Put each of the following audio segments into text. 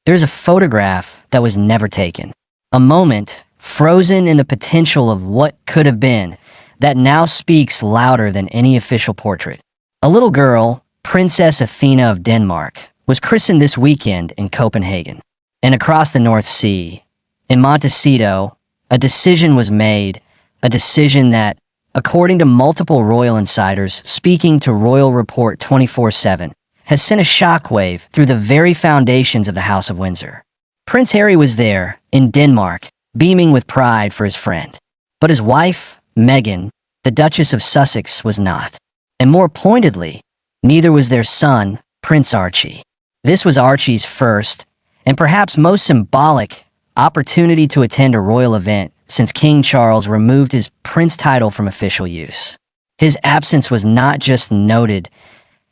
There's a photograph that was never taken. A moment, frozen in the potential of what could have been, that now speaks louder than any official portrait. A little girl, Princess Athena of Denmark, was christened this weekend in Copenhagen. And across the North Sea, in Montecito, a decision was made, a decision that, according to multiple royal insiders speaking to Royal Report 24/7, has sent a shockwave through the very foundations of the House of Windsor. Prince Harry was there, in Denmark, beaming with pride for his friend. But his wife, Meghan, the Duchess of Sussex, was not. And more pointedly, neither was their son, Prince Archie. This was Archie's first, and perhaps most symbolic, opportunity to attend a royal event since King Charles removed his prince title from official use. His absence was not just noted,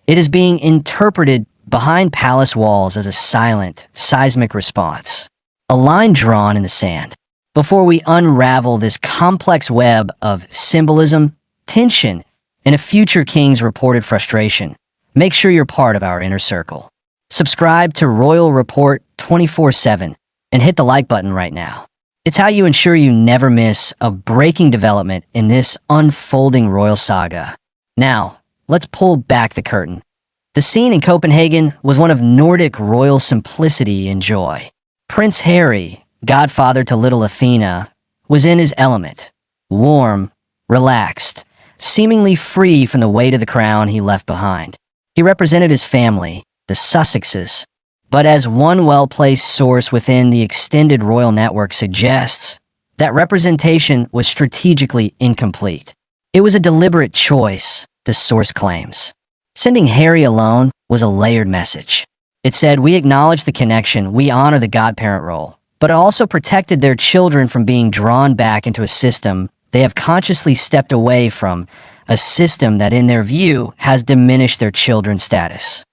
it is being interpreted behind palace walls as a silent, seismic response. A line drawn in the sand. Before we unravel this complex web of symbolism, tension, and a future king's reported frustration, make sure you're part of our inner circle. Subscribe to Royal Report 24/7 and hit the like button right now. It's how you ensure you never miss a breaking development in this unfolding royal saga. Now, let's pull back the curtain. The scene in Copenhagen was one of Nordic royal simplicity and joy. Prince Harry, godfather to little Athena, was in his element, warm, relaxed, seemingly free from the weight of the crown he left behind. He represented his family, the Sussexes, but as one well-placed source within the extended royal network suggests, that representation was strategically incomplete. It was a deliberate choice, the source claims. Sending Harry alone was a layered message. It said, we acknowledge the connection, we honor the godparent role, but it also protected their children from being drawn back into a system they have consciously stepped away from, a system that in their view has diminished their children's status.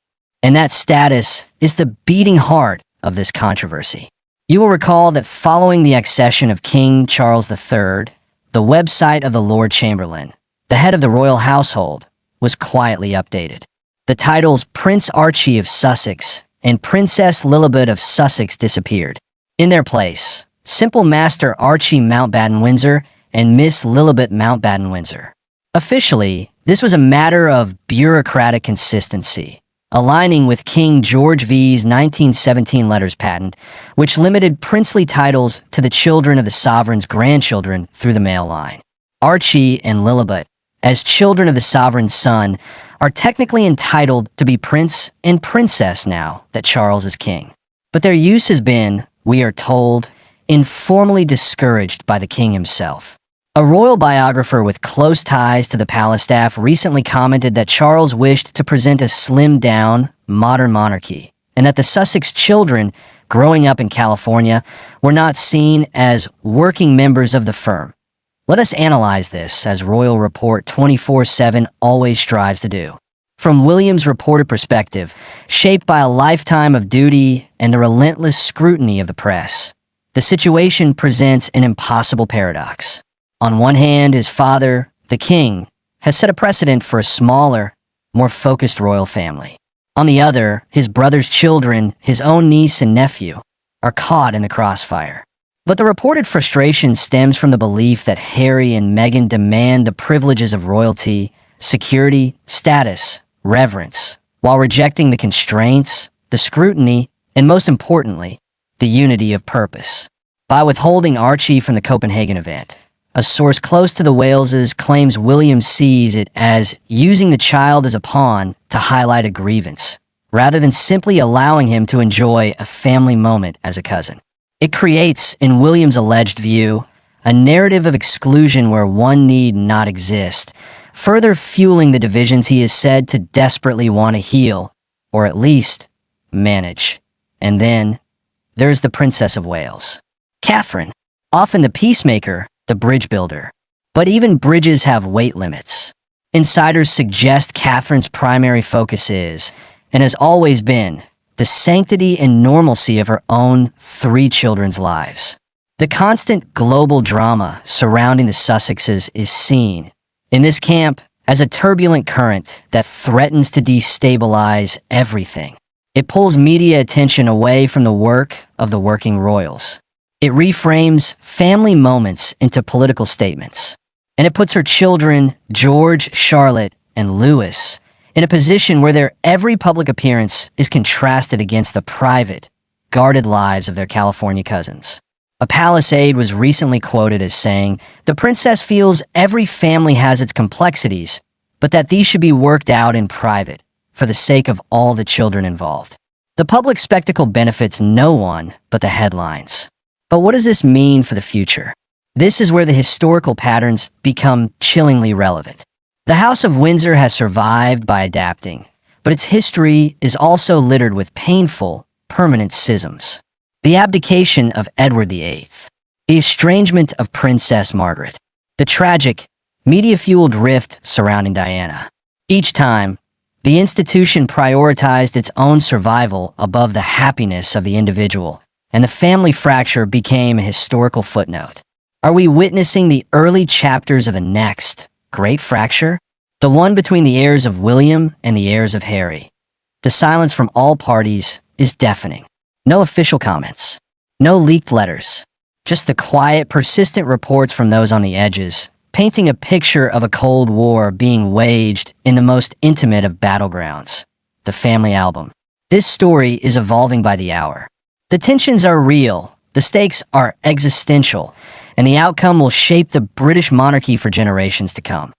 And that status is the beating heart of this controversy. You will recall that following the accession of King Charles III, the website of the Lord Chamberlain, the head of the royal household, was quietly updated. The titles Prince Archie of Sussex and Princess Lilibet of Sussex disappeared. In their place, simple Master Archie Mountbatten-Windsor and Miss Lilibet Mountbatten-Windsor. Officially, this was a matter of bureaucratic consistency, aligning with King George V's 1917 letters patent, which limited princely titles to the children of the sovereign's grandchildren through the male line. Archie and Lilibet, as children of the sovereign's son, are technically entitled to be prince and princess now that Charles is king. But their use has been, we are told, informally discouraged by the king himself. A royal biographer with close ties to the palace staff recently commented that Charles wished to present a slimmed-down, modern monarchy, and that the Sussex children growing up in California were not seen as working members of the firm. Let us analyze this, as Royal Report 24/7 always strives to do. From William's reported perspective, shaped by a lifetime of duty and the relentless scrutiny of the press, the situation presents an impossible paradox. On one hand, his father, the king, has set a precedent for a smaller, more focused royal family. On the other, his brother's children, his own niece and nephew, are caught in the crossfire. But the reported frustration stems from the belief that Harry and Meghan demand the privileges of royalty, security, status, reverence, while rejecting the constraints, the scrutiny, and most importantly, the unity of purpose. By withholding Archie from the Copenhagen event, a source close to the Waleses claims William sees it as using the child as a pawn to highlight a grievance, rather than simply allowing him to enjoy a family moment as a cousin. It creates, in William's alleged view, a narrative of exclusion where one need not exist, further fueling the divisions he is said to desperately want to heal, or at least manage. And then, there's the Princess of Wales, Catherine, often the peacemaker, the bridge builder. But even bridges have weight limits. Insiders suggest Catherine's primary focus is, and has always been, the sanctity and normalcy of her own 3 children's lives. The constant global drama surrounding the Sussexes is seen, in this camp, as a turbulent current that threatens to destabilize everything. It pulls media attention away from the work of the working royals. It reframes family moments into political statements. And it puts her children, George, Charlotte, and Louis, in a position where their every public appearance is contrasted against the private, guarded lives of their California cousins. A palace aide was recently quoted as saying, "The princess feels every family has its complexities, but that these should be worked out in private, for the sake of all the children involved." The public spectacle benefits no one but the headlines. But what does this mean for the future? This is where the historical patterns become chillingly relevant. The House of Windsor has survived by adapting, but its history is also littered with painful, permanent schisms. The abdication of Edward VIII, the estrangement of Princess Margaret, the tragic, media-fueled rift surrounding Diana. Each time, the institution prioritized its own survival above the happiness of the individual, and the family fracture became a historical footnote. Are we witnessing the early chapters of the next great fracture? The one between the heirs of William and the heirs of Harry. The silence from all parties is deafening. No official comments. No leaked letters. Just the quiet, persistent reports from those on the edges, painting a picture of a Cold War being waged in the most intimate of battlegrounds, the family album. This story is evolving by the hour. The tensions are real, the stakes are existential, and the outcome will shape the British monarchy for generations to come.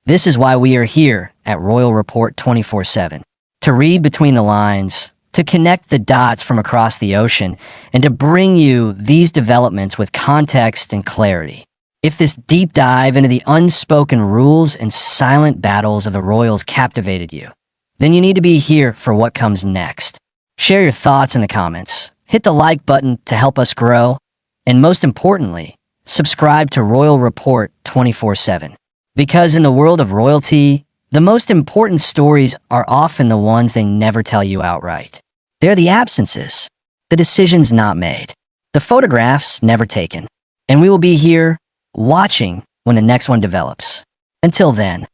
This is why we are here at Royal Report 24/7, to read between the lines, to connect the dots from across the ocean, and to bring you these developments with context and clarity. If this deep dive into the unspoken rules and silent battles of the royals captivated you, then you need to be here for what comes next. Share your thoughts in the comments, hit the like button to help us grow, and most importantly, subscribe to Royal Report 24/7. Because in the world of royalty, the most important stories are often the ones they never tell you outright. They're the absences, the decisions not made, the photographs never taken. And we will be here watching when the next one develops. Until then,